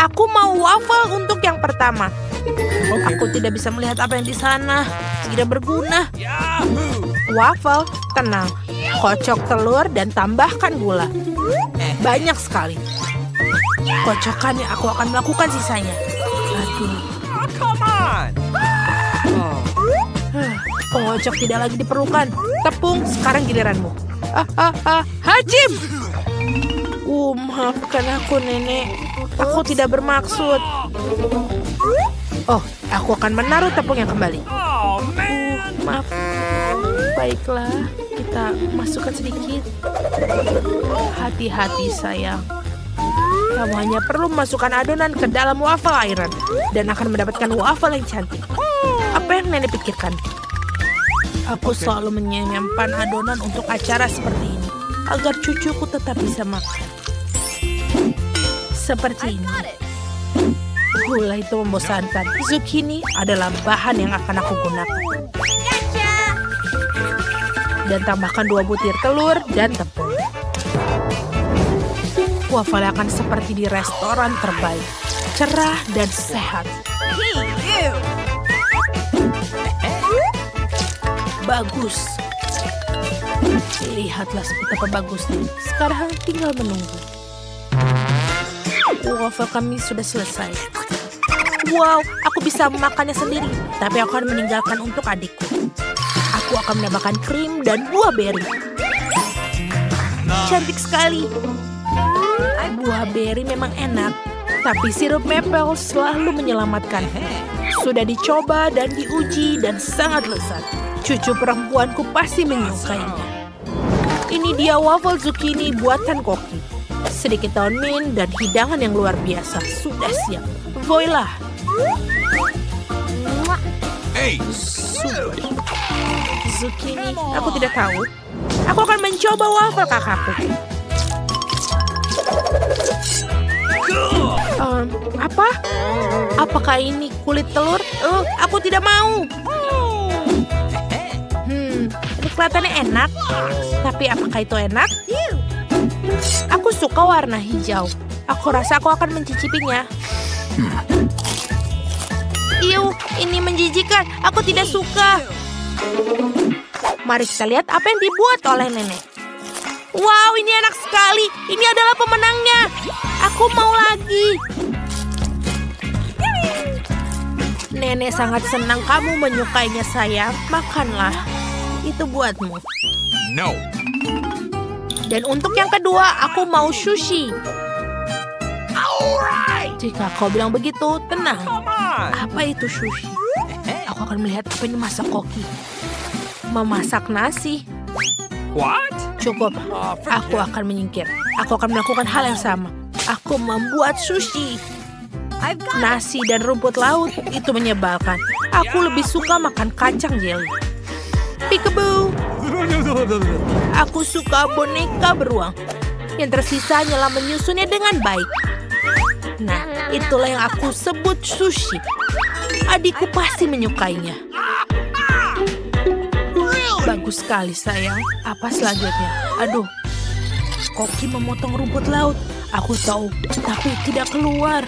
Aku mau waffle untuk yang pertama. Aku tidak bisa melihat apa yang di sana. Tidak berguna. Waffle, tenang. Kocok telur dan tambahkan gula. Banyak sekali. Kocokannya aku akan melakukan sisanya. Aduh. Pengocok tidak lagi diperlukan. Tepung, sekarang giliranmu. Hajim! Maafkan aku, Nenek. Aku tidak bermaksud. Oh, aku akan menaruh tepungnya kembali. Maaf. Baiklah, kita masukkan sedikit. Hati-hati, sayang. Kamu hanya perlu memasukkan adonan ke dalam waffle iron dan akan mendapatkan waffle yang cantik. Apa yang Nenek pikirkan? Aku selalu menyimpan adonan untuk acara seperti ini, agar cucuku tetap bisa makan. Seperti ini. Gula itu membosankan. Zucchini adalah bahan yang akan aku gunakan. Dan tambahkan 2 butir telur dan tepung. Waffle akan seperti di restoran terbaik. Cerah dan sehat. Bagus. Lihatlah betapa bagusnya. Sekarang tinggal menunggu. Waffle kami sudah selesai. Wow, aku bisa memakannya sendiri. Tapi aku akan meninggalkan untuk adikku. Aku akan menambahkan krim dan buah beri. Cantik sekali. Buah beri memang enak. Tapi sirup maple selalu menyelamatkan. Sudah dicoba dan diuji dan sangat lezat. Cucu perempuanku pasti menyukainya. Ini dia waffle zucchini buatan Koki. Sedikit daun mint dan hidangan yang luar biasa. Sudah siap. Voila. Super. Zucchini, aku tidak tahu. Aku akan mencoba waffle kakakku. Apa? Apakah ini kulit telur? Aku tidak mau. Ini kelihatannya enak. Tapi apakah itu enak? Aku suka warna hijau. Aku rasa aku akan mencicipinya. Iu, ini menjijikan. Aku tidak suka. Mari kita lihat apa yang dibuat oleh Nenek. Wow, ini enak sekali. Ini adalah pemenangnya. Aku mau lagi. Nenek sangat senang kamu menyukainya, sayang. Makanlah. Itu buatmu. No. Dan untuk yang kedua, aku mau sushi. Jika kau bilang begitu, tenang. Apa itu sushi? Aku akan melihat apa ini masak Koki. Memasak nasi. What? Cukup. Aku akan menyingkir. Aku akan melakukan hal yang sama. Aku membuat sushi. Nasi dan rumput laut itu menyebalkan. Aku lebih suka makan kacang jelly. Peekaboo. Aku suka boneka beruang. Yang tersisa hanyalah menyusunnya dengan baik. Nah, itulah yang aku sebut sushi. Adikku pasti menyukainya. Bagus sekali, sayang. Apa selanjutnya? Aduh. Koki memotong rumput laut. Aku tahu, tapi tidak keluar.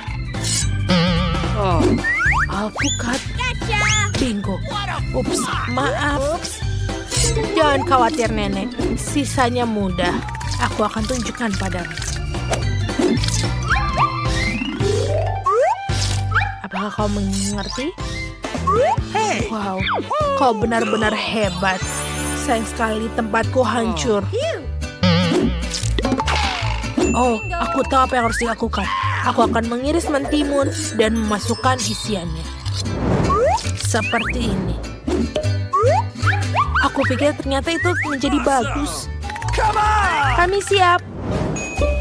Alpukat. Bingo. Ups, maaf. Jangan khawatir, Nenek. Sisanya mudah. Aku akan tunjukkan padamu. Apakah kau mengerti? Wow, kau benar-benar hebat. Sayang sekali tempatku hancur. Oh, aku tahu apa yang harus dilakukan. Aku akan mengiris mentimun dan memasukkan isiannya. Seperti ini. Aku pikir ternyata itu menjadi bagus. Kami siap.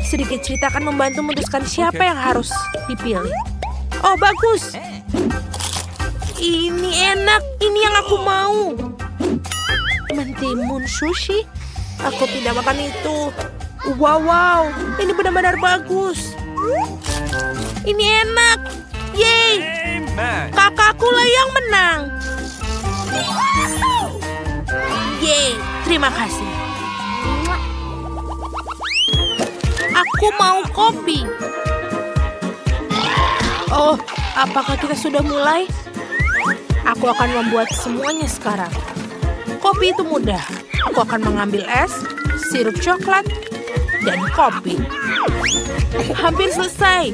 Sedikit cerita akan membantu memutuskan siapa yang harus dipilih. Oh, bagus. Ini enak. Ini yang aku mau. Mentimun sushi? Aku tidak makan itu. Wow. Ini benar-benar bagus. Ini enak. Yeay. Kakakku lah yang menang. Yeay. Terima kasih. Aku mau kopi. Oh, apakah kita sudah mulai? Aku akan membuat semuanya sekarang. Kopi itu mudah. Aku akan mengambil es, sirup coklat, dan kopi. Hampir selesai.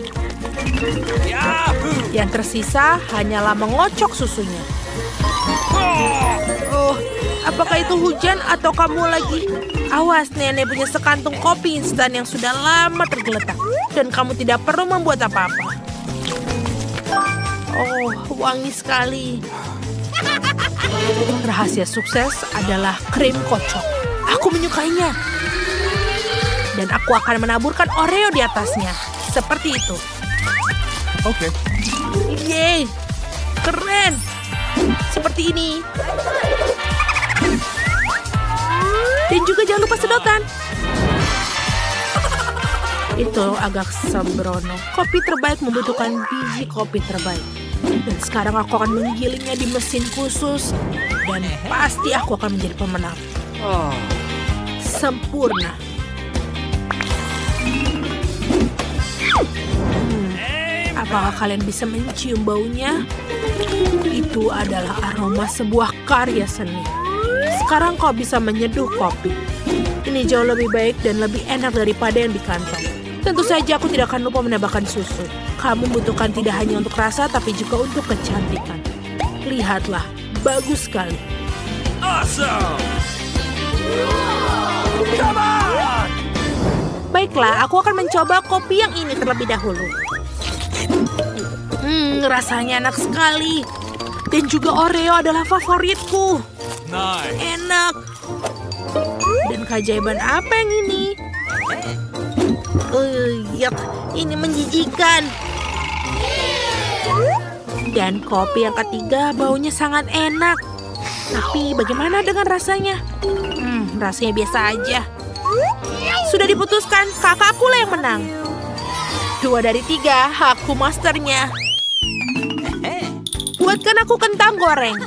Yang tersisa hanyalah mengocok susunya. Oh, apakah itu hujan atau kamu lagi? Awas, nenek punya sekantung kopi instan yang sudah lama tergeletak. Dan kamu tidak perlu membuat apa-apa. Oh, wangi sekali. Rahasia sukses adalah krim kocok. Aku menyukainya. Dan aku akan menaburkan Oreo di atasnya. Seperti itu. Okay. Yeay, keren. Seperti ini. Dan juga jangan lupa sedotan. Itu agak sembrono. Kopi terbaik membutuhkan biji kopi terbaik. Dan sekarang aku akan menggilingnya di mesin khusus. Dan pasti aku akan menjadi pemenang. Sempurna. Apakah kalian bisa mencium baunya? Itu adalah aroma sebuah karya seni. Sekarang kau bisa menyeduh kopi. Ini jauh lebih baik dan lebih enak daripada yang di kantong. Tentu saja aku tidak akan lupa menambahkan susu. Kamu membutuhkan tidak hanya untuk rasa, tapi juga untuk kecantikan. Lihatlah, bagus sekali. Awesome! Come on! Baiklah, aku akan mencoba kopi yang ini terlebih dahulu. Rasanya enak sekali. Dan juga Oreo adalah favoritku. Nice. Enak. Dan keajaiban apa yang ini? Yuck, ini menjijikan. Dan kopi yang ketiga baunya sangat enak. Tapi bagaimana dengan rasanya? Rasanya biasa aja. Sudah diputuskan, kakakku lah yang menang. 2 dari 3, aku masternya. Buatkan aku kentang goreng.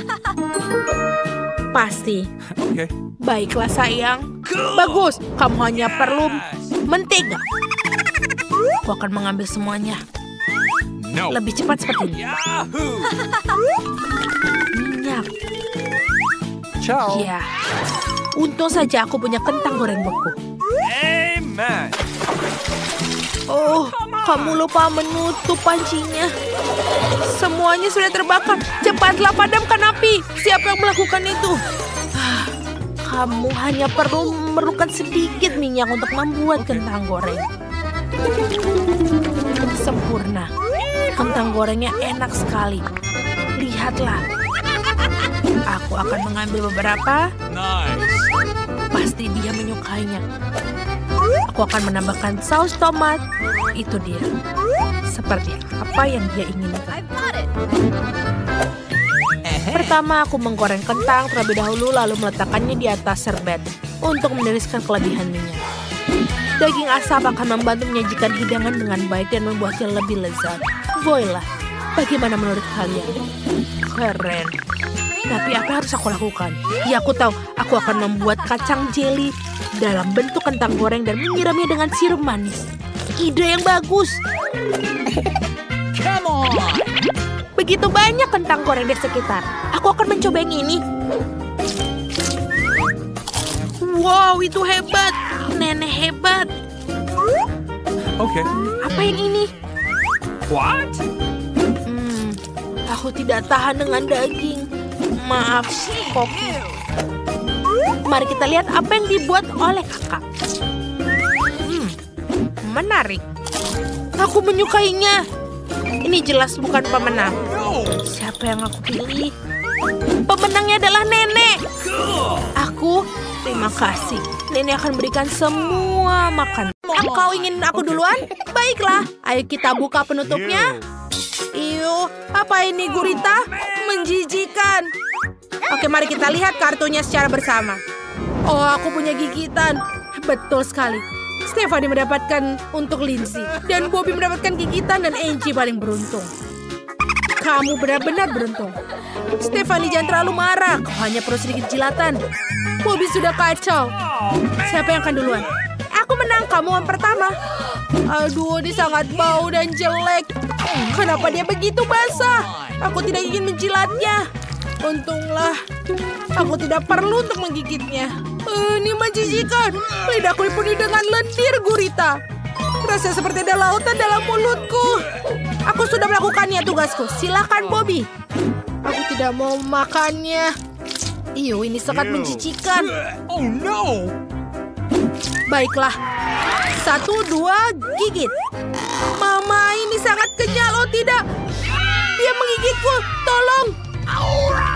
Pasti. Okay. Baiklah sayang. Bagus, kamu hanya perlu mentega. Aku akan mengambil semuanya. No. Lebih cepat seperti ini. Yahoo! Minyak. Ciao. Ya. Untung saja aku punya kentang goreng beku. Amen. Oh, kamu lupa menutup pancinya. Semuanya sudah terbakar. Cepatlah padamkan api. Siapa yang melakukan itu? Kamu hanya perlu memerlukan sedikit minyak untuk membuat kentang goreng. Sempurna. Kentang gorengnya enak sekali. Lihatlah. Aku akan mengambil beberapa. Nice. Pasti dia menyukainya. Aku akan menambahkan saus tomat. Itu dia. Seperti apa yang dia inginkan. Pertama, aku menggoreng kentang terlebih dahulu lalu meletakkannya di atas serbet untuk meniriskan kelebihan minyak. Daging asap akan membantu menyajikan hidangan dengan baik dan membuatnya lebih lezat. Voila, bagaimana menurut kalian? Keren. Tapi apa yang harus aku lakukan? Ya, aku tahu. Aku akan membuat kacang jeli dalam bentuk kentang goreng dan menyiramnya dengan sirup manis. Ide yang bagus. Come on. Begitu banyak kentang goreng di sekitar. Aku akan mencoba yang ini. Wow, itu hebat. Nenek hebat. Okay. Apa yang ini? What? Aku tidak tahan dengan daging. Maaf, Koki. Mari kita lihat apa yang dibuat oleh kakak. Menarik. Aku menyukainya. Ini jelas bukan pemenang. Siapa yang aku pilih? Pemenangnya adalah nenek. Aku, terima kasih. Nenek akan berikan semua makan. Kau ingin aku duluan? Baiklah, ayo kita buka penutupnya. Iyo, apa ini gurita? Menjijikan. Oke, mari kita lihat kartunya secara bersama. Oh, aku punya gigitan. Betul sekali. Stephanie mendapatkan untuk Lindsay. Dan Bobby mendapatkan gigitan dan Angie paling beruntung. Kamu benar-benar beruntung. Stephanie, jangan terlalu marah. Kau hanya perlu sedikit jilatan. Bobby sudah kacau. Siapa yang akan duluan? Aku menang, kamu yang pertama. Aduh, ini sangat bau dan jelek. Kenapa dia begitu basah? Aku tidak ingin menjilatnya. Untunglah, aku tidak perlu untuk menggigitnya. Ini menjijikan. Lidahku dipenuhi dengan lendir gurita. Rasanya seperti ada lautan dalam mulutku. Aku sudah melakukannya tugasku. Silakan, Bobby. Aku tidak mau makannya. Ini sangat menjijikan. Oh no! Baiklah. 1, 2, gigit. Mama, ini sangat kenyal. Oh tidak. Dia menggigitku. Tolong.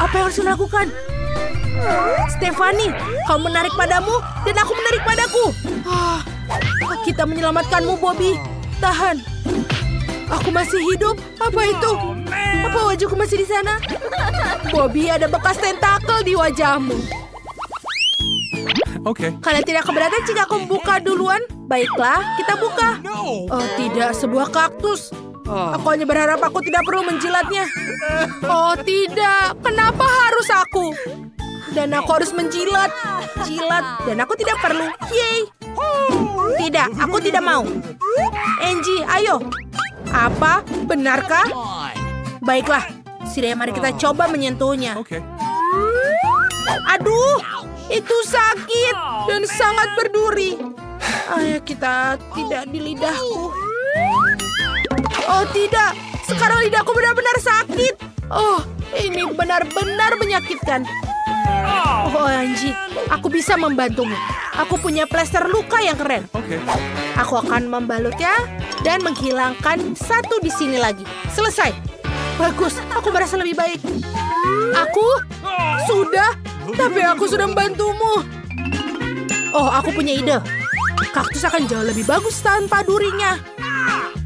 Apa yang harus dilakukan? Stephanie, kau menarik padamu dan aku menarik padaku. Kita menyelamatkanmu, Bobby. Tahan. Aku masih hidup. Apa itu? Apa wajahku masih di sana? Bobby, ada bekas tentakel di wajahmu. Okay. Kalian tidak keberatan jika aku membuka duluan? Baiklah, kita buka. Oh tidak, sebuah kaktus. Aku hanya berharap aku tidak perlu menjilatnya. Oh tidak, kenapa harus aku? Dan aku harus menjilat. Dan aku tidak perlu. Yeay. Tidak, aku tidak mau. Angie, ayo. Apa? Benarkah? Baiklah, sudah mari kita coba menyentuhnya. Okay. Aduh, itu sakit dan sangat berduri. Ayo kita tidak di lidahku. Oh tidak, sekarang lidahku benar-benar sakit. Oh, ini benar-benar menyakitkan. Oh Angie, aku bisa membantumu. Aku punya plester luka yang keren. Okay. Aku akan membalutnya dan menghilangkan satu di sini lagi. Selesai. Bagus, aku merasa lebih baik. Aku sudah, tapi aku sudah membantumu. Oh, aku punya ide. Kaktus akan jauh lebih bagus tanpa durinya.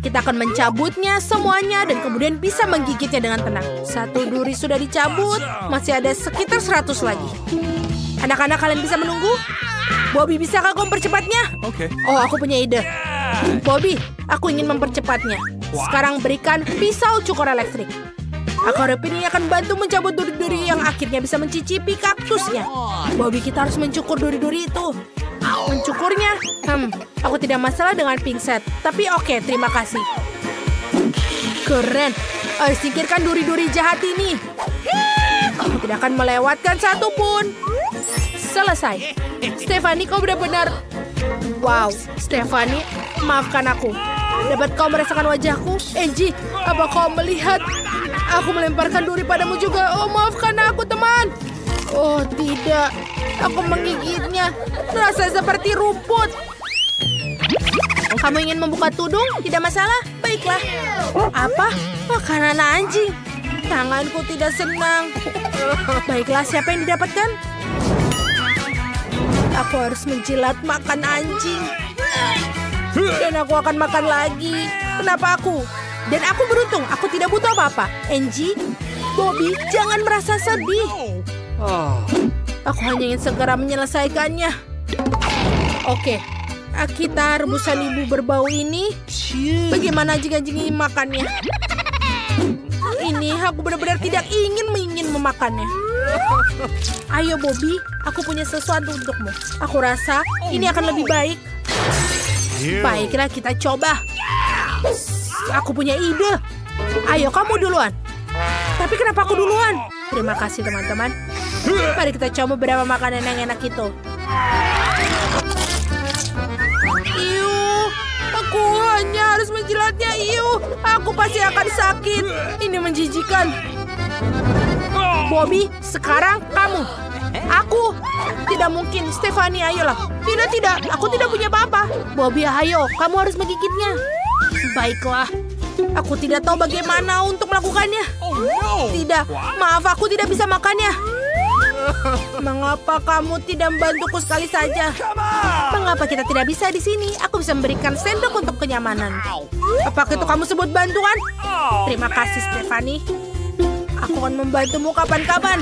Kita akan mencabutnya semuanya dan kemudian bisa menggigitnya dengan tenang. 1 duri sudah dicabut, masih ada sekitar 100 lagi. Anak-anak, kalian bisa menunggu? Bobby, bisakah kau mempercepatnya? Okay. Oh, aku punya ide. Bobby, aku ingin mempercepatnya. Sekarang berikan pisau cukur elektrik. Aku harap ini akan bantu mencabut duri-duri yang akhirnya bisa mencicipi kaktusnya. Bobby, kita harus mencukur duri-duri itu. Mencukurnya? Aku tidak masalah dengan pingset. Tapi oke, terima kasih. Keren. Ayo singkirkan duri-duri jahat ini. Aku tidak akan melewatkan satu pun. Selesai. Stephanie, kau benar-benar... Wow, Stephanie, maafkan aku. Dapat kau merasakan wajahku? Angie, apa kau melihat? Aku melemparkan duri padamu juga. Oh, maafkan aku, teman. Oh, tidak. Aku menggigitnya. Rasa seperti rumput. Kamu ingin membuka tudung? Tidak masalah. Baiklah. Apa? Makanan anjing. Tanganku tidak senang. Baiklah, siapa yang didapatkan? Aku harus menjilat makan anjing. Dan aku akan makan lagi. Kenapa aku? Dan aku beruntung. Aku tidak butuh apa-apa. Angie, Bobby, jangan merasa sedih. Aku hanya ingin segera menyelesaikannya. Oke. Kita rebusan ibu berbau ini. Bagaimana jika ingin makannya? Ini aku benar-benar tidak ingin memakannya. Ayo Bobby, aku punya sesuatu untukmu. Aku rasa ini akan lebih baik. Baiklah, kita coba. Aku punya ide. Ayo kamu duluan. Tapi kenapa aku duluan? Terima kasih teman-teman. Mari kita coba beberapa makanan yang enak itu. Aku hanya harus menjilatnya. Aku pasti akan sakit. Ini menjijikan. Bobby, sekarang kamu. Aku. Tidak mungkin. Stephanie, ayolah. Tidak. Aku tidak punya apa-apa. Bobby, ayo. Kamu harus menggigitnya. Baiklah. Aku tidak tahu bagaimana untuk melakukannya. Tidak. Maaf, aku tidak bisa makannya. Mengapa kamu tidak membantuku sekali saja? Mengapa kita tidak bisa di sini? Aku bisa memberikan sendok untuk kenyamanan. Apakah itu kamu sebut bantuan? Terima kasih, Stephanie. Aku akan membantumu kapan-kapan.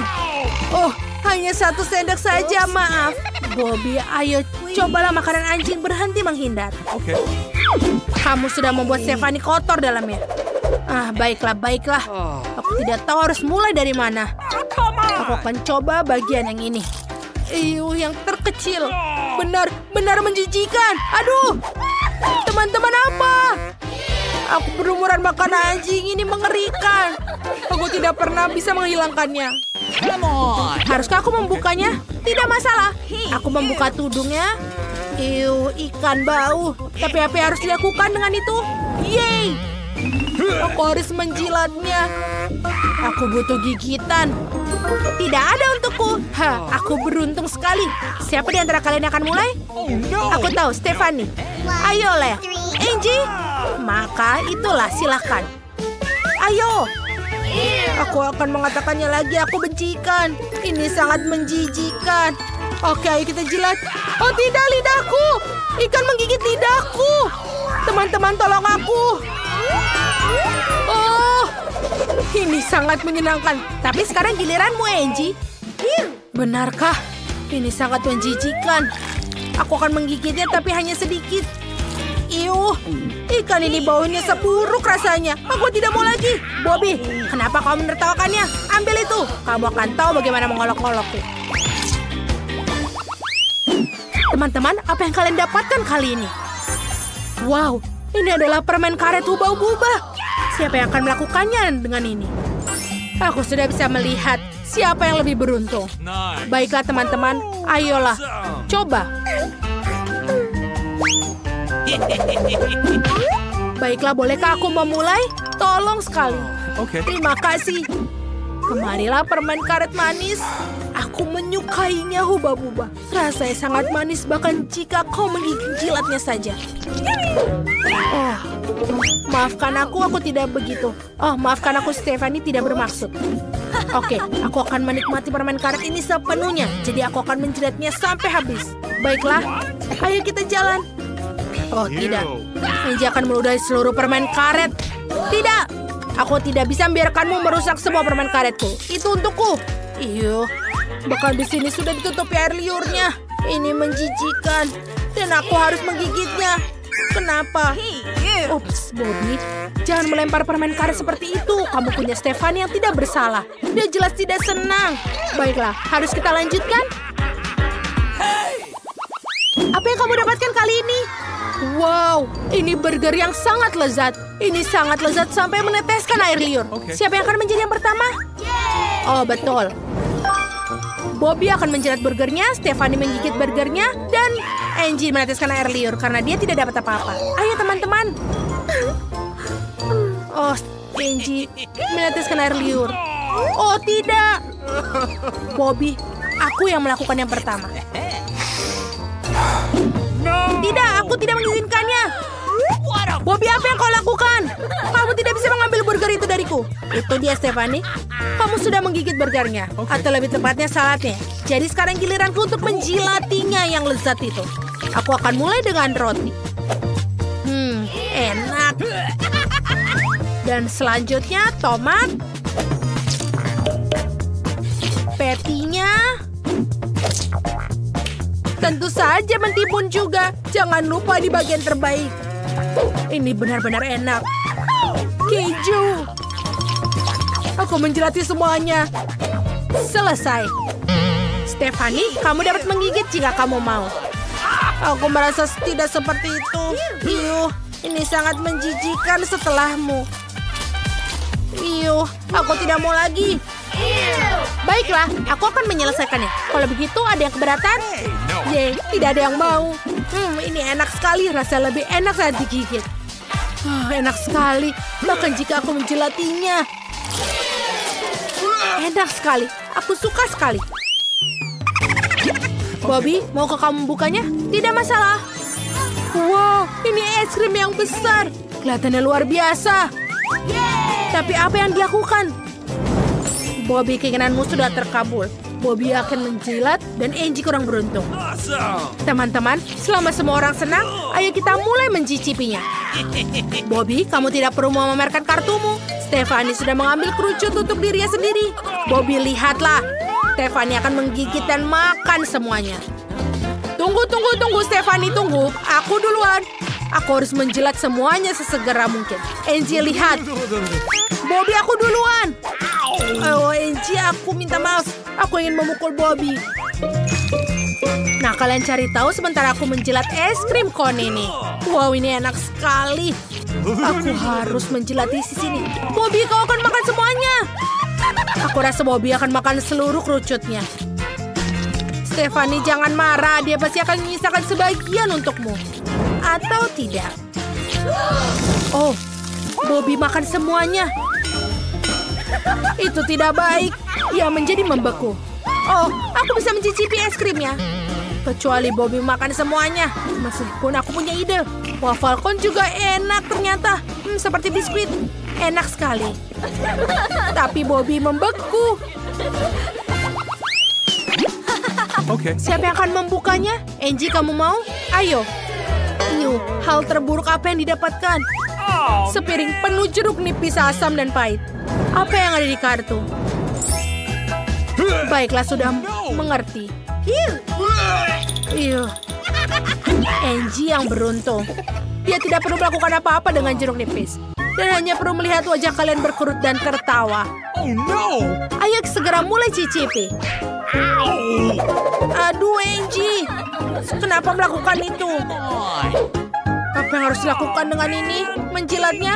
Oh, hanya 1 sendok saja, maaf. Bobby, ayo cobalah makanan anjing, berhenti menghindar. Okay. Kamu sudah membuat Stephanie kotor dalamnya. Baiklah. Aku tidak tahu harus mulai dari mana. Aku akan coba bagian yang ini. Yang terkecil. Benar menjijikan. Aduh. Teman-teman apa? Aku berumuran makan anjing, ini mengerikan. Aku tidak pernah bisa menghilangkannya. Haruskah aku membukanya? Tidak masalah. Aku membuka tudungnya. Ikan bau. Tapi apa yang harus dilakukan dengan itu? Yeay! Aku harus menjilatnya. Aku butuh gigitan. Tidak ada untukku. Aku beruntung sekali. Siapa di antara kalian yang akan mulai? Aku tahu, Stephanie. Ayolah, Angie. Maka itulah, silakan. Ayo. Aku akan mengatakannya lagi, aku benci ikan. Ini sangat menjijikan. Oke, ayo kita jilat. Oh tidak, lidahku. Ikan menggigit lidahku. Teman-teman, tolong aku. Oh, ini sangat menyenangkan. Tapi sekarang giliranmu, Angie. Benarkah? Ini sangat menjijikan. Aku akan menggigitnya, tapi hanya sedikit. Ikan ini baunya seburuk rasanya. Aku tidak mau lagi. Bobby, kenapa kau menertawakannya? Ambil itu. Kamu akan tahu bagaimana mengolok-olokku. Teman-teman, apa yang kalian dapatkan kali ini? Wow, ini adalah permen karet hubah-hubah. Siapa yang akan melakukannya dengan ini? Aku sudah bisa melihat siapa yang lebih beruntung. Nice. Baiklah teman-teman, ayolah. Coba. Baiklah, bolehkah aku memulai? Tolong sekali. Okay. Terima kasih. Kemarilah permen karet manis. Aku menyukainya, hubah-bubah. Rasanya sangat manis bahkan jika kau menggigit-jilatnya saja. Oh, maafkan aku tidak begitu. Oh, maafkan aku, Stephanie, tidak bermaksud. Oke, aku akan menikmati permen karet ini sepenuhnya. Jadi aku akan menjilatnya sampai habis. Baiklah, ayo kita jalan. Oh, tidak. Angie akan meludahi seluruh permen karet. Tidak, aku tidak bisa membiarkanmu merusak semua permen karetku. Itu untukku. Bahkan di sini sudah ditutupi air liurnya. Ini menjijikan. Dan aku harus menggigitnya. Kenapa? Ups, Bobby. Jangan melempar permen karet seperti itu. Kamu punya Stephanie yang tidak bersalah. Dia jelas tidak senang. Baiklah, harus kita lanjutkan. Apa yang kamu dapatkan kali ini? Wow, ini burger yang sangat lezat. Ini sangat lezat sampai meneteskan air liur. Okay. Siapa yang akan menjadi yang pertama? Oh, betul. Bobby akan menjilat burgernya, Stephanie menggigit burgernya, dan Angie meneteskan air liur karena dia tidak dapat apa-apa. Ayo teman-teman. Oh, Angie meneteskan air liur. Oh, tidak. Bobby, aku yang melakukan yang pertama. Tidak, aku tidak mengizinkannya. Bobby, apa yang kau lakukan? Kamu tidak bisa mengambil burger itu dariku. Itu dia, Stephanie. Kamu sudah menggigit burgernya. Atau lebih tepatnya saladnya. Jadi sekarang giliranku untuk menjilatinya yang lezat itu. Aku akan mulai dengan roti. Enak. Dan selanjutnya tomat. Patty-nya. Tentu saja mentimun juga. Jangan lupa di bagian terbaik. Ini benar-benar enak. Keju. Aku menjilati semuanya. Selesai. Stephanie, kamu dapat menggigit jika kamu mau. Aku merasa tidak seperti itu. Ini sangat menjijikan setelahmu. Aku tidak mau lagi. Baiklah, aku akan menyelesaikannya. Kalau begitu, ada yang keberatan? Yeay, tidak ada yang mau. Ini enak sekali, rasa lebih enak saat digigit. Enak sekali, bahkan jika aku menjilatinya. Enak sekali, aku suka sekali. Bobby, maukah kamu membukanya? Tidak masalah. Wow, ini es krim yang besar. Kelihatannya luar biasa. Tapi apa yang dilakukan? Bobby, keinginanmu sudah terkabul. Bobby akan menjilat dan Angie kurang beruntung. Awesome. Teman-teman, selama semua orang senang, ayo kita mulai mencicipinya. Bobby, kamu tidak perlu memamerkan kartumu. Stephanie sudah mengambil kerucut untuk dirinya sendiri. Bobby, lihatlah. Stephanie akan menggigit dan makan semuanya. Tunggu, Stephanie, tunggu. Aku duluan. Aku harus menjilat semuanya sesegera mungkin. Angie, lihat. Bobby, aku duluan. Oh, Angie, aku minta maaf. Aku ingin memukul Bobby. Nah, kalian cari tahu sementara aku menjilat es krim kon ini. Wow, ini enak sekali. Aku harus menjilat di sini. Bobby, kau akan makan semuanya. Aku rasa Bobby akan makan seluruh kerucutnya. Stephanie, jangan marah. Dia pasti akan menyisakan sebagian untukmu. Atau tidak. Oh, Bobby makan semuanya. Itu tidak baik. Ia menjadi membeku. Oh, aku bisa mencicipi es krimnya. Kecuali Bobby makan semuanya. Meskipun aku punya ide. Waffle cone juga enak ternyata. Seperti biskuit. Enak sekali. Tapi Bobby membeku. Okay. Siapa yang akan membukanya? Angie, kamu mau? Ayo. Hal terburuk apa yang didapatkan? Sepiring penuh jeruk nipis asam dan pahit. Apa yang ada di kartu? Baiklah, sudah mengerti. Angie yang beruntung. Dia tidak perlu melakukan apa-apa dengan jeruk nipis. Dan hanya perlu melihat wajah kalian berkerut dan tertawa. Oh no! Ayo segera mulai cicipi. Aduh, Angie. Kenapa melakukan itu? Apa yang harus dilakukan dengan ini? Menjilatnya?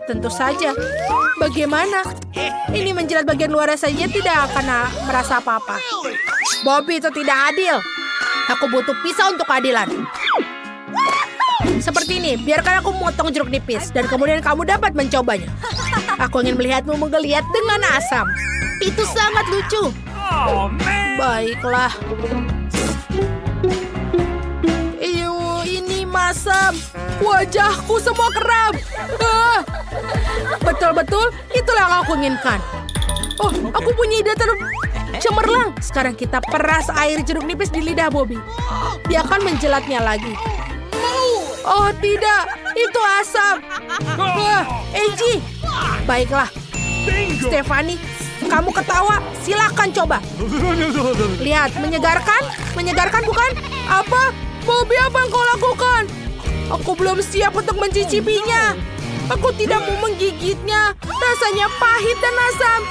Tentu saja. Bagaimana? Ini menjilat bagian luar saja tidak akan merasa apa-apa. Bobby, itu tidak adil. Aku butuh pisau untuk keadilan. Seperti ini, biarkan aku memotong jeruk nipis dan kemudian kamu dapat mencobanya. Aku ingin melihatmu menggeliat dengan asam. Itu sangat lucu. Baiklah. Ini masam. Wajahku semua kram. Betul-betul, itulah yang aku inginkan. Oh, aku punya ide cemerlang. Sekarang kita peras air jeruk nipis di lidah Bobby. Dia akan menjelatnya lagi. Oh tidak, itu asam. Angie. Baiklah. Stephanie, kamu ketawa. Silakan coba. Lihat, menyegarkan? Menyegarkan bukan? Apa? Bobby, apa yang kau lakukan? Aku belum siap untuk mencicipinya. Aku tidak mau menggigitnya. Rasanya pahit dan asam.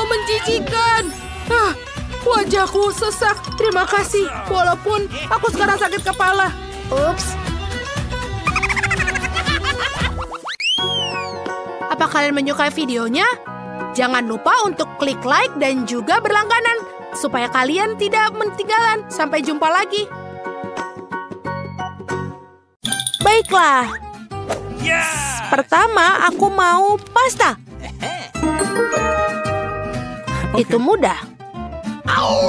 Menjijikan. Wajahku sesak. Terima kasih. Walaupun aku sekarang sakit kepala. Ups. Apa kalian menyukai videonya? Jangan lupa untuk klik like dan juga berlangganan. Supaya kalian tidak ketinggalan. Sampai jumpa lagi. Baiklah. Yes! Pertama, aku mau pasta. Itu mudah.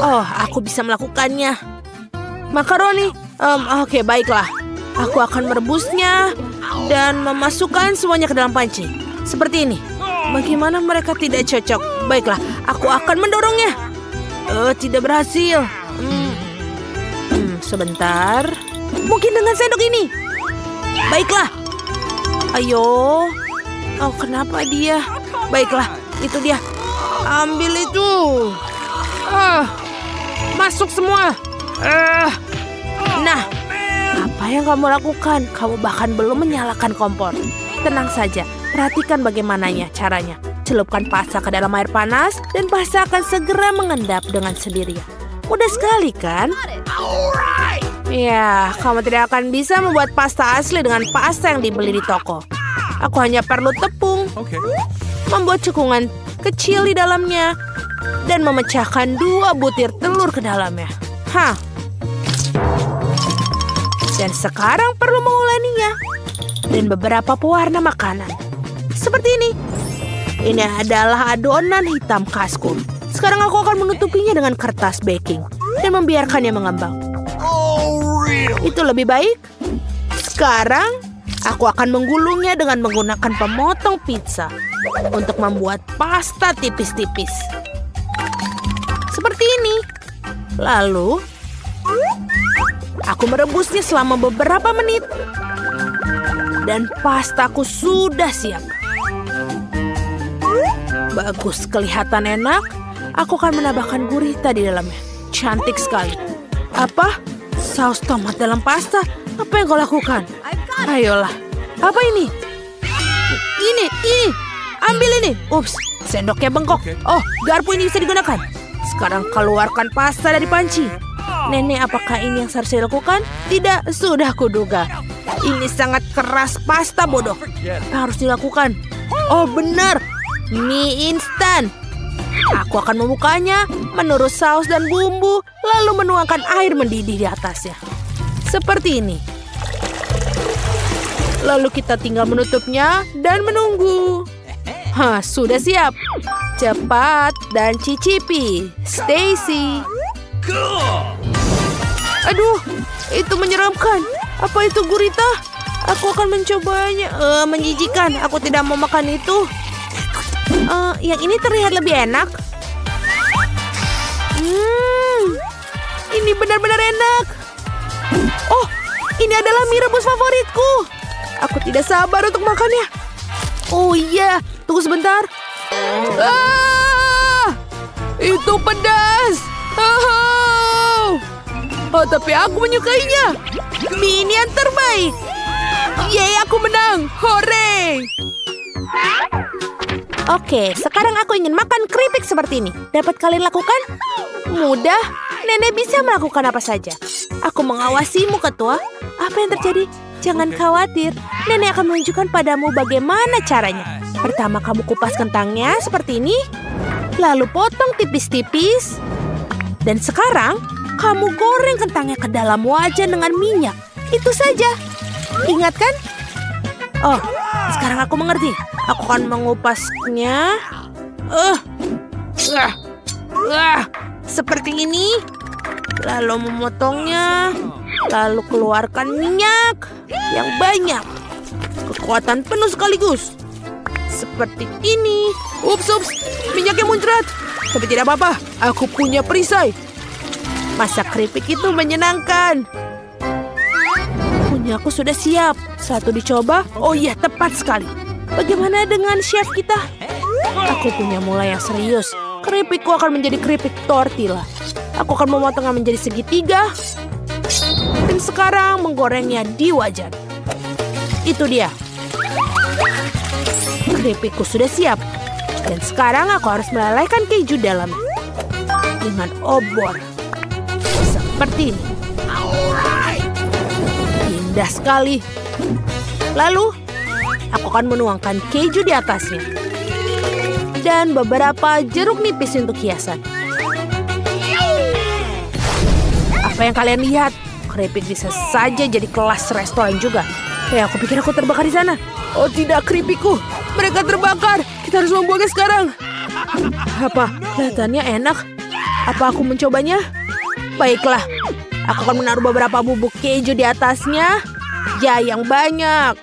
Oh, aku bisa melakukannya. Makaroni. Oke, baiklah. Aku akan merebusnya dan memasukkan semuanya ke dalam panci. Seperti ini. Bagaimana mereka tidak cocok? Baiklah, aku akan mendorongnya. Tidak berhasil. Sebentar. Mungkin dengan sendok ini. Baiklah. Ayo. Oh, kenapa dia? Baiklah, itu dia. Ambil itu. Masuk semua. Nah, apa yang kamu lakukan? Kamu bahkan belum menyalakan kompor. Tenang saja, perhatikan bagaimananya caranya. Celupkan pasta ke dalam air panas dan pasta akan segera mengendap dengan sendirinya. Mudah sekali kan? Ya, kamu tidak akan bisa membuat pasta asli dengan pasta yang dibeli di toko. Aku hanya perlu tepung, membuat cekungan kecil di dalamnya, dan memecahkan 2 butir telur ke dalamnya. Dan sekarang perlu menguleninya. Dan beberapa pewarna makanan. Seperti ini. Ini adalah adonan hitam kaskus. Sekarang aku akan menutupinya dengan kertas baking dan membiarkannya mengembang. Itu lebih baik. Sekarang, aku akan menggulungnya dengan menggunakan pemotong pizza untuk membuat pasta tipis-tipis. Seperti ini. Lalu, aku merebusnya selama beberapa menit. Dan pastaku sudah siap. Bagus, kelihatan enak. Aku akan menambahkan gurita di dalamnya. Cantik sekali. Apa? Saus tomat dalam pasta? Apa yang kau lakukan? Ayolah. Apa ini? Ini. Ambil ini. Ups, sendoknya bengkok. Oh, garpu ini bisa digunakan. Sekarang keluarkan pasta dari panci. Nenek, apakah ini yang seharusnya dilakukan? Tidak, sudah kuduga. Ini sangat keras pasta bodoh. Apa harus dilakukan? Oh benar, mie instan. Aku akan membukanya, menurut saus dan bumbu, lalu menuangkan air mendidih di atasnya. Seperti ini. Lalu kita tinggal menutupnya dan menunggu. Hah, sudah siap. Cepat dan cicipi, Stacy. Aduh, itu menyeramkan. Apa itu gurita? Aku akan mencobanya. Menjijikan. Aku tidak mau makan itu. Yang ini terlihat lebih enak. Ini benar-benar enak. Oh, ini adalah mie rebus favoritku. Aku tidak sabar untuk makannya. Oh iya, tunggu sebentar. Itu pedas. Oh, tapi aku menyukainya. Mie ini yang terbaik. Yeay, aku menang. Hore! Oke, sekarang aku ingin makan keripik seperti ini. Dapat kalian lakukan? Mudah. Nenek bisa melakukan apa saja. Aku mengawasimu, ketua. Apa yang terjadi? Jangan khawatir. Nenek akan menunjukkan padamu bagaimana caranya. Pertama, kamu kupas kentangnya seperti ini. Lalu potong tipis-tipis. Dan sekarang, kamu goreng kentangnya ke dalam wajan dengan minyak. Itu saja. Ingat kan? Oh, sekarang aku mengerti. Aku akan mengupasnya. Seperti ini. Lalu memotongnya. Lalu keluarkan minyak yang banyak. Kekuatan penuh sekaligus. Seperti ini. Ups, minyaknya muncrat. Tapi tidak apa-apa. Aku punya perisai. Masak keripik itu menyenangkan. Punyaku sudah siap. Satu dicoba. Oh iya, tepat sekali. Bagaimana dengan chef kita? Aku punya mulai yang serius. Keripikku akan menjadi keripik tortilla. Aku akan memotongnya menjadi segitiga. Dan sekarang menggorengnya di wajan. Itu dia. Keripikku sudah siap. Dan sekarang aku harus melelehkan keju dalamnya. Dengan obor. Seperti ini. Indah sekali. Lalu, aku akan menuangkan keju di atasnya. Dan beberapa jeruk nipis untuk hiasan. Apa yang kalian lihat? Keripik bisa saja jadi kelas restoran juga. Aku pikir aku terbakar di sana. Oh tidak, keripikku. Mereka terbakar. Kita harus membuangnya sekarang. Apa? Kelihatannya enak. Apa aku mencobanya? Baiklah. Aku akan menaruh beberapa bubuk keju di atasnya. Ya, yang banyak.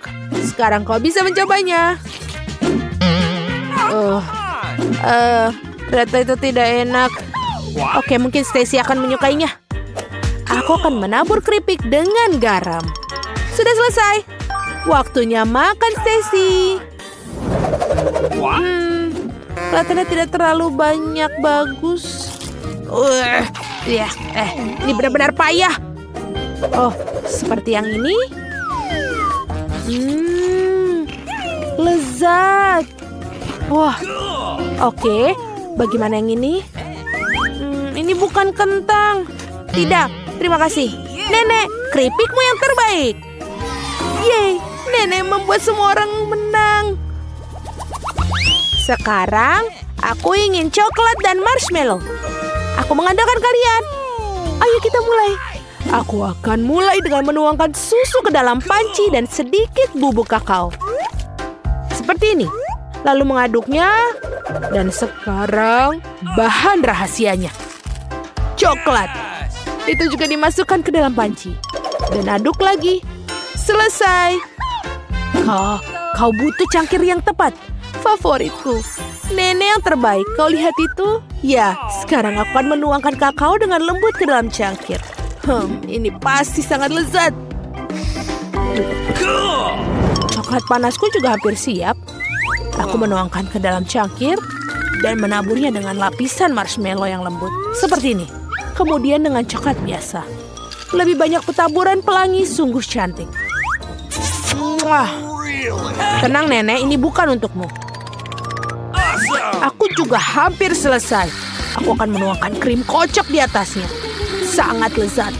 Sekarang kau bisa mencobanya. Ternyata itu tidak enak. Oke, mungkin Stacy akan menyukainya. Aku akan menabur keripik dengan garam. Sudah selesai. Waktunya makan, Stacy. Kelihatannya tidak terlalu banyak bagus. Ini benar-benar payah. Oh, seperti yang ini. Lezat. Wah, oke. Bagaimana yang ini? Ini bukan kentang. Tidak, terima kasih. Nenek, keripikmu yang terbaik. Yeay, nenek membuat semua orang menang. Sekarang, aku ingin coklat dan marshmallow. Aku mengandalkan kalian. Ayo kita mulai. Aku akan mulai dengan menuangkan susu ke dalam panci dan sedikit bubuk kakao. Seperti ini. Lalu mengaduknya. Dan sekarang bahan rahasianya. Coklat. Itu juga dimasukkan ke dalam panci. Dan aduk lagi. Selesai. Kau butuh cangkir yang tepat. Favoritku. Nenek yang terbaik. Kau lihat itu? Ya, sekarang aku akan menuangkan kakao dengan lembut ke dalam cangkir. Ini pasti sangat lezat. Coklat panasku juga hampir siap. Aku menuangkan ke dalam cangkir dan menaburnya dengan lapisan marshmallow yang lembut. Seperti ini. Kemudian dengan coklat biasa. Lebih banyak petaburan pelangi, sungguh cantik. Tenang nenek, ini bukan untukmu. Aku juga hampir selesai. Aku akan menuangkan krim kocok di atasnya. Sangat lezat.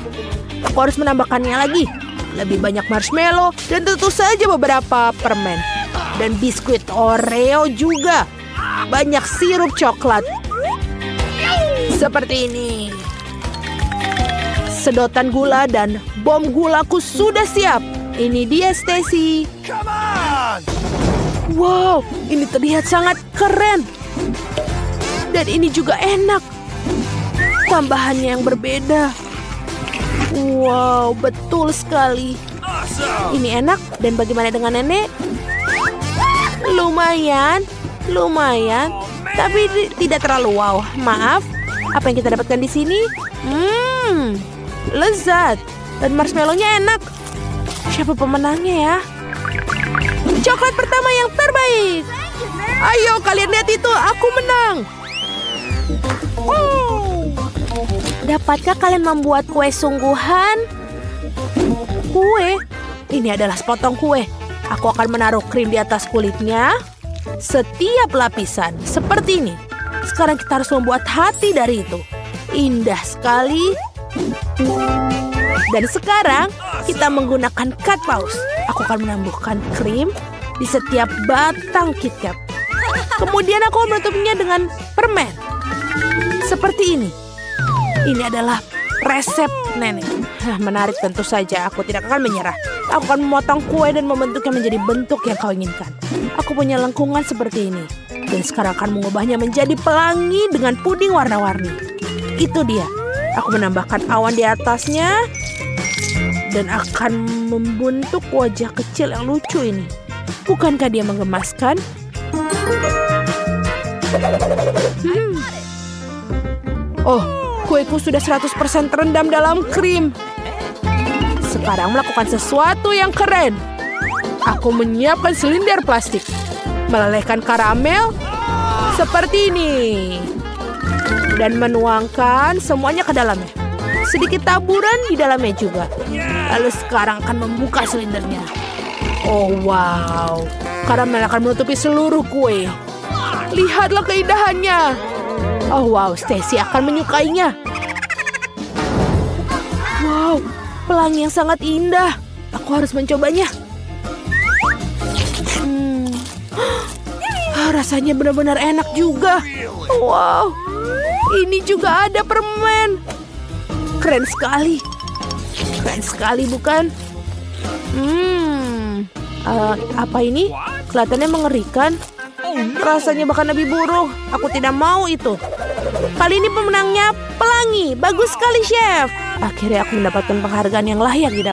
Aku harus menambahkannya lagi. Lebih banyak marshmallow dan tentu saja beberapa permen. Dan biskuit Oreo juga. Banyak sirup coklat. Seperti ini. Sedotan gula dan bom gulaku sudah siap. Ini dia, Stacy. Come on! Wow, ini terlihat sangat keren. Dan ini juga enak. Tambahannya yang berbeda. Wow, betul sekali. Awesome! Ini enak. Dan bagaimana dengan nenek? Lumayan. Tapi tidak terlalu wow. Maaf. Apa yang kita dapatkan di sini? Lezat. Dan marshmallow-nya enak. Siapa pemenangnya ya? Coklat pertama yang terbaik. Ayo kalian lihat itu, aku menang. Dapatkah kalian membuat kue sungguhan? Kue? Ini adalah sepotong kue. Aku akan menaruh krim di atas kulitnya. Setiap lapisan, seperti ini. Sekarang kita harus membuat hati dari itu. Indah sekali. Dan sekarang kita menggunakan cut paus. Aku akan menambahkan krim di setiap batang KitKat. Kemudian aku menutupnya dengan permen. Seperti ini. Ini adalah resep nenek. Menarik tentu saja. Aku tidak akan menyerah. Aku akan memotong kue dan membentuknya menjadi bentuk yang kau inginkan. Aku punya lengkungan seperti ini. Dan sekarang akan mengubahnya menjadi pelangi dengan puding warna-warni. Itu dia. Aku menambahkan awan di atasnya. Dan akan membentuk wajah kecil yang lucu ini. Bukankah dia menggemaskan? Oh, kueku sudah 100% terendam dalam krim. Sekarang melakukan sesuatu yang keren. Aku menyiapkan silinder plastik. Melelehkan karamel seperti ini. Dan menuangkan semuanya ke dalamnya. Sedikit taburan di dalamnya juga. Lalu sekarang akan membuka silindernya. Oh wow. Karamel akan menutupi seluruh kue. Lihatlah keindahannya. Oh wow, Stacy akan menyukainya. Wow, pelangi yang sangat indah. Aku harus mencobanya. Rasanya benar-benar enak juga. Wow, ini juga ada permen. Keren sekali. Keren sekali, bukan? Apa ini? Kelihatannya mengerikan. Rasanya bahkan lebih buruk. Aku tidak mau itu. Kali ini pemenangnya pelangi. Bagus sekali, Chef. Akhirnya aku mendapatkan penghargaan yang layak di